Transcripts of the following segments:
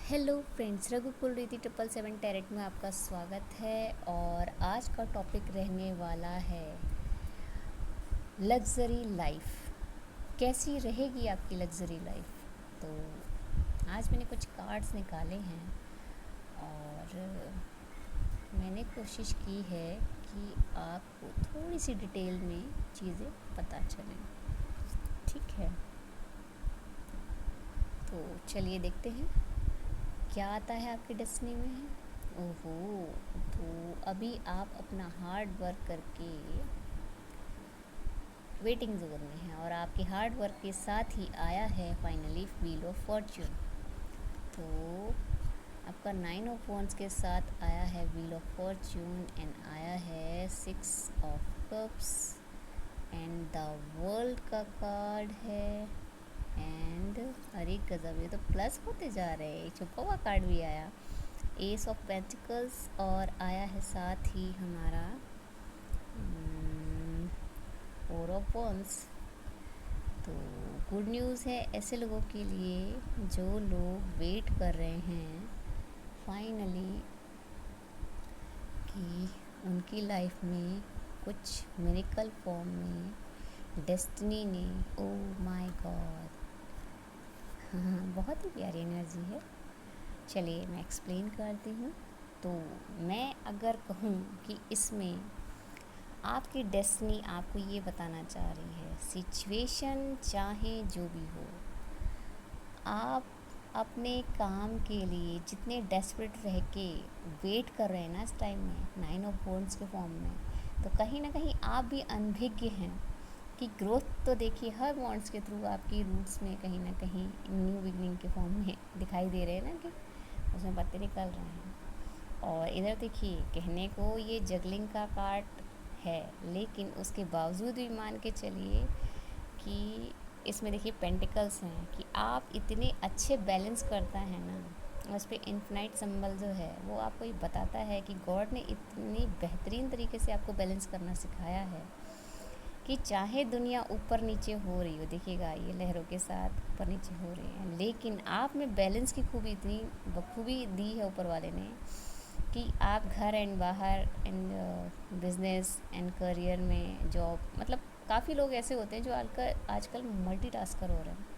Hello friends, रघुकुल रीति 777 tarot में आपका स्वागत है। और आज का टॉपिक रहने वाला है लग्ज़री लाइफ। कैसी रहेगी आपकी लग्ज़री लाइफ। तो आज मैंने कुछ कार्ड्स निकाले हैं और मैंने कोशिश की है कि आपको थोड़ी सी डिटेल में चीज़ें पता चलें। ठीक है, तो चलिए देखते हैं क्या आता है आपकी डेस्टिनी में। ओहो, तो अभी आप अपना हार्ड वर्क करके वेटिंग जोन में हैं और आपके हार्ड वर्क के साथ ही आया है फाइनली व्हील ऑफ फॉर्च्यून। तो आपका 9 ऑफ वॉन्ड्स के साथ आया है व्हील ऑफ फॉर्च्यून एंड आया है 6 of cups and the world का कार्ड है। एंड अरे गजब, ये तो प्लस होते जा रहे हैं। छुपा हुआ कार्ड भी आया, एस ऑफ पेंटिकल्स, और आया है साथ ही हमारा 4 ऑफ वॉन्ड्स। तो गुड न्यूज़ है ऐसे लोगों के लिए जो लोग वेट कर रहे हैं फाइनली कि उनकी लाइफ में कुछ मिरेकल फॉर्म में डेस्टिनी ने, ओ माय गॉड, हाँ बहुत ही प्यारी एनर्जी है। चलिए मैं एक्सप्लेन करती हूँ। तो मैं अगर कहूँ कि इसमें आपकी डेस्टिनी आपको ये बताना चाह रही है, सिचुएशन चाहे जो भी हो, आप अपने काम के लिए जितने डेस्परेट रह के वेट कर रहे हैं ना इस टाइम में 9 ऑफ वॉन्ड्स के फॉर्म में, तो कहीं ना कहीं आप भी अनभिज्ञ हैं कि ग्रोथ तो देखिए हर वॉन्ड्स के थ्रू आपकी रूट्स में कहीं ना कहीं न्यू बिगनिंग के फॉर्म में दिखाई दे रहे हैं ना, कि उसमें पत्ते निकल रहे हैं। और इधर देखिए, कहने को ये जगलिंग का कार्ड है, लेकिन उसके बावजूद भी मान के चलिए कि इसमें देखिए पेंटिकल्स हैं कि आप इतने अच्छे बैलेंस करता है ना। उस पर इन्फिनाइट सिंबल जो है वो आपको ये बताता है कि गॉड ने इतनी बेहतरीन तरीके से आपको बैलेंस करना सिखाया है कि चाहे दुनिया ऊपर नीचे हो रही हो, देखिएगा ये लहरों के साथ ऊपर नीचे हो रही है, लेकिन आप में बैलेंस की खूबी इतनी बखूबी दी है ऊपर वाले ने कि आप घर एंड बाहर एंड बिजनेस एंड करियर में जॉब, मतलब काफ़ी लोग ऐसे होते हैं जो आजकल मल्टीटास्कर हो रहे हैं।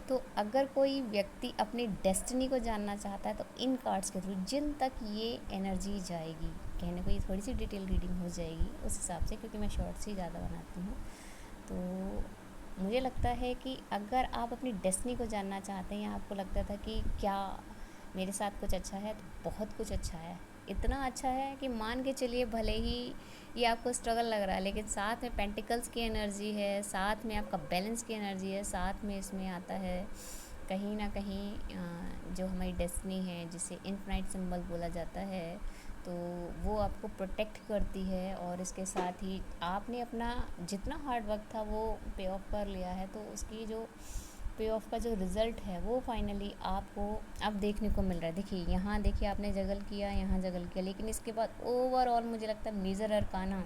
तो अगर कोई व्यक्ति अपनी डेस्टिनी को जानना चाहता है तो इन कार्ड्स के थ्रू जिन तक ये एनर्जी जाएगी, कहने को ये थोड़ी सी डिटेल रीडिंग हो जाएगी उस हिसाब से, क्योंकि मैं शॉर्ट्स ही ज़्यादा बनाती हूँ। तो मुझे लगता है कि अगर आप अपनी डेस्टिनी को जानना चाहते हैं या आपको लगता था कि क्या मेरे साथ कुछ अच्छा है, तो बहुत कुछ अच्छा है। इतना अच्छा है कि मान के चलिए भले ही ये आपको स्ट्रगल लग रहा है, लेकिन साथ में पेंटिकल्स की एनर्जी है, साथ में आपका बैलेंस की एनर्जी है, साथ में इसमें आता है कहीं ना कहीं जो हमारी डेस्टिनी है जिसे इनफाइनाइट सिंबल बोला जाता है, तो वो आपको प्रोटेक्ट करती है। और इसके साथ ही आपने अपना जितना हार्ड वर्क था वो पे ऑफ कर लिया है, तो उसकी जो पे ऑफ का जो रिज़ल्ट है वो फाइनली आपको अब देखने को मिल रहा है। देखिए यहाँ देखिए, आपने जगल किया, यहाँ जगल किया, लेकिन इसके बाद ओवरऑल मुझे लगता है मेजर अरकाना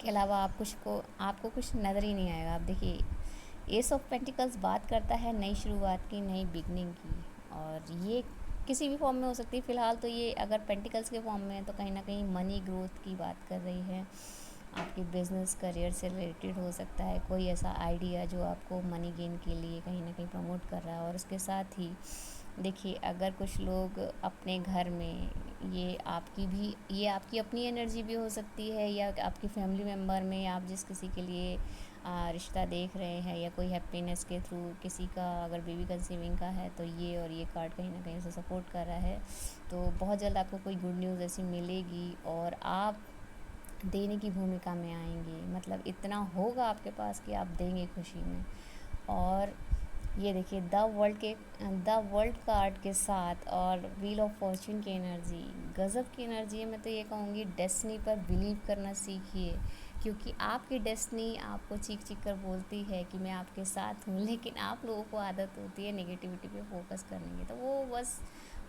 के अलावा आपको कुछ नज़र ही नहीं आएगा। आप देखिए, एस ऑफ पेंटिकल्स बात करता है नई शुरुआत की, नई बिगनिंग की, और ये किसी भी फॉर्म में हो सकती है। फ़िलहाल तो ये अगर पेंटिकल्स के फॉर्म में है तो कहीं ना कहीं मनी ग्रोथ की बात कर रही है। आपके बिजनेस करियर से रिलेटेड हो सकता है कोई ऐसा आइडिया जो आपको मनी गेन के लिए कहीं ना कहीं प्रमोट कर रहा है। और उसके साथ ही देखिए, अगर कुछ लोग अपने घर में, ये आपकी अपनी एनर्जी भी हो सकती है, या आपकी फैमिली मेम्बर में आप जिस किसी के लिए रिश्ता देख रहे हैं, या कोई हैप्पीनेस के थ्रू किसी का अगर बेबी कंसीविंग का है, तो ये और ये कार्ड कहीं ना कहीं उसे सपोर्ट कर रहा है। तो बहुत जल्द आपको कोई गुड न्यूज़ ऐसी मिलेगी और आप देने की भूमिका में आएंगे। मतलब इतना होगा आपके पास कि आप देंगे खुशी में। और ये देखिए, द वर्ल्ड कार्ड के साथ और व्हील ऑफ फॉर्च्यून की एनर्जी गज़ब की एनर्जी है। मैं तो ये कहूँगी डेस्टिनी पर बिलीव करना सीखिए, क्योंकि आपकी डेस्टिनी आपको चीख चीख कर बोलती है कि मैं आपके साथ हूँ, लेकिन आप लोगों को आदत होती है नेगेटिविटी पे फोकस करने की। तो वो बस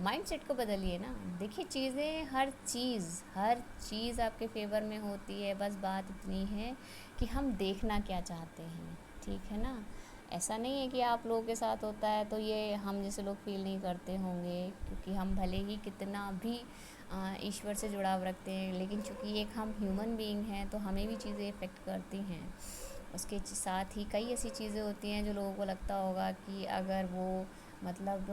माइंडसेट को बदलिए ना। देखिए, हर चीज़ आपके फेवर में होती है, बस बात इतनी है कि हम देखना क्या चाहते हैं। ठीक है ना। ऐसा नहीं है कि आप लोगों के साथ होता है तो ये हम जैसे लोग फील नहीं करते होंगे, क्योंकि हम भले ही कितना भी ईश्वर से जुड़ाव रखते हैं, लेकिन चूँकि एक हम ह्यूमन बीइंग हैं तो हमें भी चीज़ें इफ़ेक्ट करती हैं। उसके साथ ही कई ऐसी चीज़ें होती हैं जो लोगों को लगता होगा कि अगर वो मतलब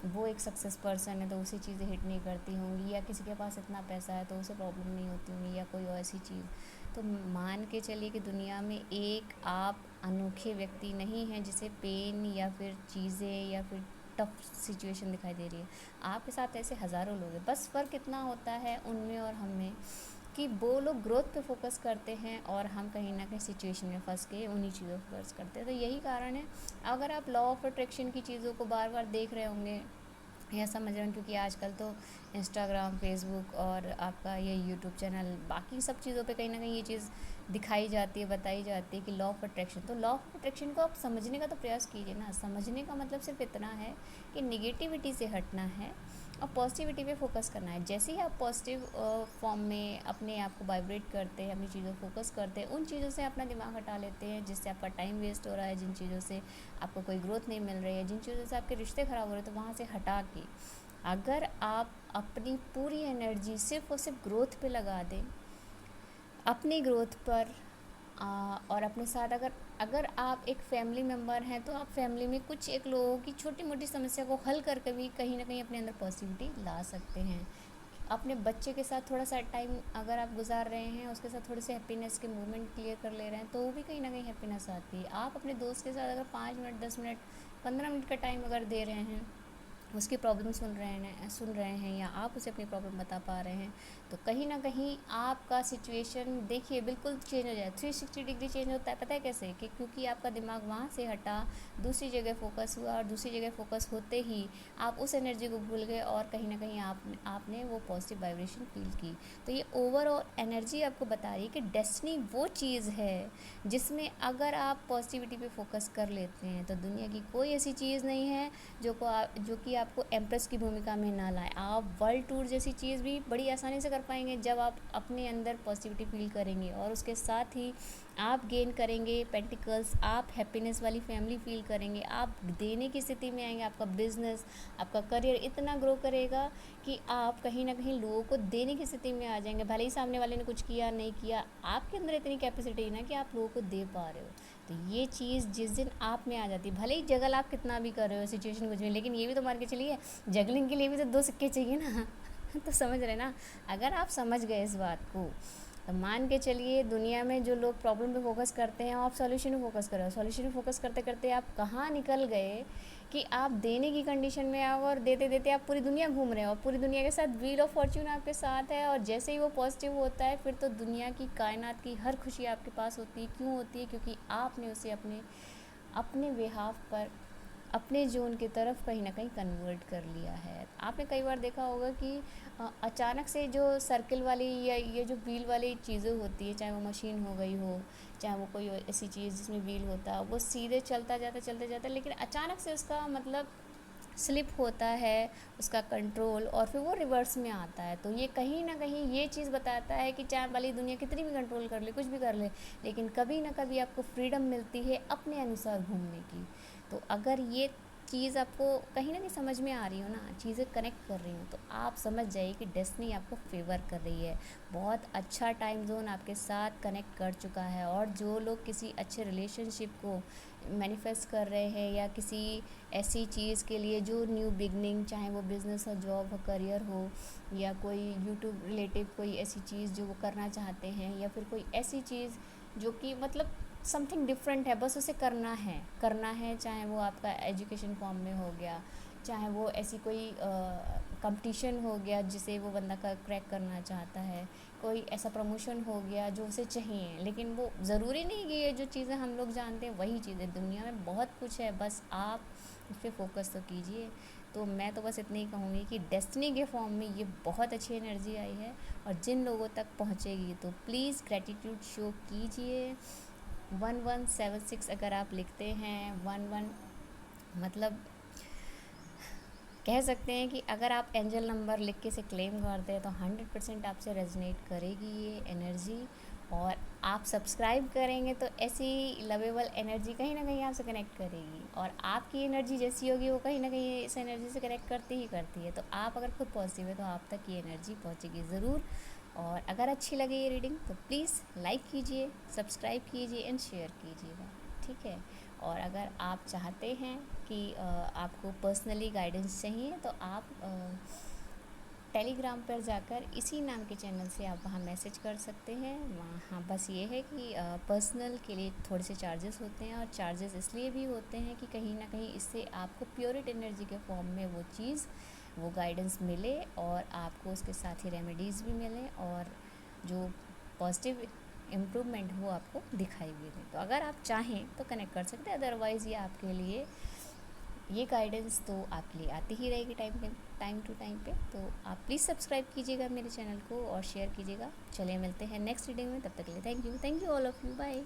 वो एक सक्सेस पर्सन है तो उसे चीज़ें हिट नहीं करती होंगी, या किसी के पास इतना पैसा है तो उसे प्रॉब्लम नहीं होती होंगी, या कोई और ऐसी चीज़। तो मान के चलिए कि दुनिया में एक आप अनोखे व्यक्ति नहीं हैं जिसे पेन या फिर चीज़ें या फिर टफ सिचुएशन दिखाई दे रही है। आपके साथ ऐसे हज़ारों लोग हैं, बस फ़र्क इतना होता है उनमें और हम में कि वो लोग ग्रोथ पे फोकस करते हैं और हम कहीं ना कहीं सिचुएशन में फंस के उन्हीं चीज़ों पर फोकस करते हैं। तो यही कारण है, अगर आप लॉ ऑफ अट्रैक्शन की चीज़ों को बार बार देख रहे होंगे या समझ रहे हैं, क्योंकि आजकल तो इंस्टाग्राम, फेसबुक और आपका ये यूट्यूब चैनल, बाकी सब चीज़ों पे कहीं ना कहीं ये चीज़ दिखाई जाती है, बताई जाती है कि लॉ ऑफ अट्रैक्शन। तो लॉ ऑफ अट्रैक्शन को आप समझने का तो प्रयास कीजिए ना। समझने का मतलब सिर्फ इतना है कि निगेटिविटी से हटना है और पॉजिटिविटी पे फोकस करना है। जैसे ही आप पॉजिटिव फॉर्म में अपने आप को वाइब्रेट करते हैं, अपनी चीज़ों को फोकस करते हैं, उन चीज़ों से अपना दिमाग हटा लेते हैं जिससे आपका टाइम वेस्ट हो रहा है, जिन चीज़ों से आपको कोई ग्रोथ नहीं मिल रही है, जिन चीज़ों से आपके रिश्ते ख़राब हो रहे हैं, तो वहाँ से हटा के अगर आप अपनी पूरी एनर्जी सिर्फ और सिर्फ ग्रोथ पे लगा दें, अपनी ग्रोथ पर और अपने साथ अगर अगर आप एक फैमिली मेम्बर हैं तो आप फैमिली में कुछ एक लोगों की छोटी मोटी समस्या को हल करके भी कहीं ना कहीं अपने अंदर पॉजिटिविटी ला सकते हैं। अपने बच्चे के साथ थोड़ा सा टाइम अगर आप गुजार रहे हैं, उसके साथ थोड़े से हैप्पीनेस के मोमेंट क्लियर कर ले रहे हैं, तो वो भी कहीं ना कहीं हैप्पीनेस आती है। आप अपने दोस्त के साथ अगर 5 मिनट, 10 मिनट, 15 मिनट का टाइम अगर दे रहे हैं, उसकी प्रॉब्लम सुन रहे हैं या आप उसे अपनी प्रॉब्लम बता पा रहे हैं, तो कहीं ना कहीं आपका सिचुएशन देखिए बिल्कुल चेंज हो जाए। 360 डिग्री चेंज होता है। पता है कैसे? कि क्योंकि आपका दिमाग वहाँ से हटा, दूसरी जगह फोकस हुआ, और दूसरी जगह फोकस होते ही आप उस एनर्जी को भूल गए और कहीं ना कहीं आपने वो पॉजिटिव वाइब्रेशन फील की। तो ये ओवरऑल एनर्जी आपको बता रही है कि डेस्टिनी वो चीज़ है जिसमें अगर आप पॉजिटिविटी पे फोकस कर लेते हैं तो दुनिया की कोई ऐसी चीज़ नहीं है जो कि आपको एम्प्रेस की भूमिका में ना लाए। आप वर्ल्ड टूर जैसी चीज़ भी बड़ी आसानी से कर पाएंगे जब आप अपने अंदर पॉजिटिविटी फील करेंगे, और उसके साथ ही आप गेन करेंगे पेंटिकल्स, आप हैप्पीनेस वाली फैमिली फील करेंगे, आप देने की स्थिति में आएंगे, आपका बिजनेस, आपका करियर इतना ग्रो करेगा कि आप कहीं ना कहीं लोगों को देने की स्थिति में आ जाएंगे। भले ही सामने वाले ने कुछ किया नहीं किया, आपके अंदर इतनी कैपेसिटी है ना कि आप लोगों को दे पा रहे हो। तो ये चीज़ जिस दिन आप में आ जाती है, भले ही जगल आप कितना भी कर रहे हो सिचुएशन कुछ भी, लेकिन ये भी तो मान के चलिए जगलिंग के लिए भी तो दो सिक्के चाहिए ना। तो समझ रहे ना? अगर आप समझ गए इस बात को तो मान के चलिए दुनिया में जो लोग प्रॉब्लम पे फोकस करते हैं, आप सॉल्यूशन पे फोकस कर रहे हो। सॉल्यूशन पे फोकस करते करते आप कहाँ निकल गए कि आप देने की कंडीशन में आओ, और देते देते आप पूरी दुनिया घूम रहे हो, और पूरी दुनिया के साथ व्हील ऑफ फॉर्च्यून आपके साथ है। और जैसे ही वो पॉजिटिव होता है फिर तो दुनिया की, कायनात की हर खुशी आपके पास होती है। क्यों होती है? क्योंकि आपने उसे अपने अपने बिहाफ पर, अपने जोन की तरफ कहीं ना कहीं कन्वर्ट कर लिया है। आपने कई बार देखा होगा कि अचानक से जो सर्कल वाली या ये जो व्हील वाली चीज़ें होती है, चाहे वो मशीन हो गई हो, चाहे वो कोई ऐसी चीज़ जिसमें व्हील होता है, वो सीधे चलते जाता, लेकिन अचानक से उसका मतलब स्लिप होता है, उसका कंट्रोल, और फिर वो रिवर्स में आता है। तो ये कहीं ना कहीं ये चीज़ बताता है कि चाहे वाली दुनिया कितनी भी कंट्रोल कर ले, कुछ भी कर ले, लेकिन कभी ना कभी आपको फ्रीडम मिलती है अपने अनुसार घूमने की। तो अगर ये चीज़ आपको कहीं ना कहीं समझ में आ रही हो ना, चीज़ें कनेक्ट कर रही हो, तो आप समझ जाइए कि डेस्टिनी आपको फेवर कर रही है। बहुत अच्छा टाइम जोन आपके साथ कनेक्ट कर चुका है। और जो लोग किसी अच्छे रिलेशनशिप को मैनिफेस्ट कर रहे हैं, या किसी ऐसी चीज़ के लिए जो न्यू बिगनिंग, चाहे वो बिज़नेस हो, जॉब हो, करियर हो, या कोई यूट्यूब रिलेटिव कोई ऐसी चीज़ जो वो करना चाहते हैं, या फिर कोई ऐसी चीज़ जो कि मतलब समथिंग डिफरेंट है, बस उसे करना है, चाहे वो आपका एजुकेशन फॉर्म में हो गया, चाहे वो ऐसी कोई कंपटीशन हो गया जिसे वो बंदा का क्रैक करना चाहता है, कोई ऐसा प्रमोशन हो गया जो उसे चाहिए। लेकिन वो ज़रूरी नहीं कि ये जो चीज़ें हम लोग जानते हैं वही चीज़ें, दुनिया में बहुत कुछ है, बस आप उस पर फोकस तो कीजिए। तो मैं तो बस इतना ही कहूँगी कि डेस्टिनी के फॉर्म में ये बहुत अच्छी एनर्जी आई है, और जिन लोगों तक पहुँचेगी तो प्लीज़ ग्रेटिट्यूड शो कीजिए। 1176 अगर आप लिखते हैं, 11 मतलब कह सकते हैं कि अगर आप एंजल नंबर लिख के इसे क्लेम करते हैं तो 100% आपसे रेजोनेट करेगी ये एनर्जी। और आप सब्सक्राइब करेंगे तो ऐसी लवेबल एनर्जी कहीं ना कहीं आपसे कनेक्ट करेगी, और आपकी एनर्जी जैसी होगी वो कहीं ना कहीं इस एनर्जी से कनेक्ट करती ही करती है। तो आप अगर खुद पॉजिटिव है तो आप तक ये एनर्जी पहुंचेगी ज़रूर। और अगर अच्छी लगे ये रीडिंग तो प्लीज़ लाइक कीजिए, सब्सक्राइब कीजिए एंड शेयर कीजिएगा, ठीक है। और अगर आप चाहते हैं कि आपको पर्सनली गाइडेंस चाहिए तो आप टेलीग्राम पर जाकर इसी नाम के चैनल से आप वहाँ मैसेज कर सकते हैं। वहाँ बस ये है कि पर्सनल के लिए थोड़े से चार्जेस होते हैं, और चार्जेस इसलिए भी होते हैं कि कहीं ना कहीं इससे आपको प्योरिट एनर्जी के फॉर्म में वो चीज़, वो गाइडेंस मिले, और आपको उसके साथ ही रेमेडीज़ भी मिलें, और जो पॉजिटिव इम्प्रूवमेंट वो आपको दिखाई भी दे। तो अगर आप चाहें तो कनेक्ट कर सकते हैं, अदरवाइज़ ये आपके लिए, ये गाइडेंस तो आपके लिए आती ही रहेगी टाइम टू टाइम पे। तो आप प्लीज़ सब्सक्राइब कीजिएगा मेरे चैनल को और शेयर कीजिएगा। चलिए मिलते हैं नेक्स्ट रीडिंग में, तब तक के लिए thank you all of you, bye.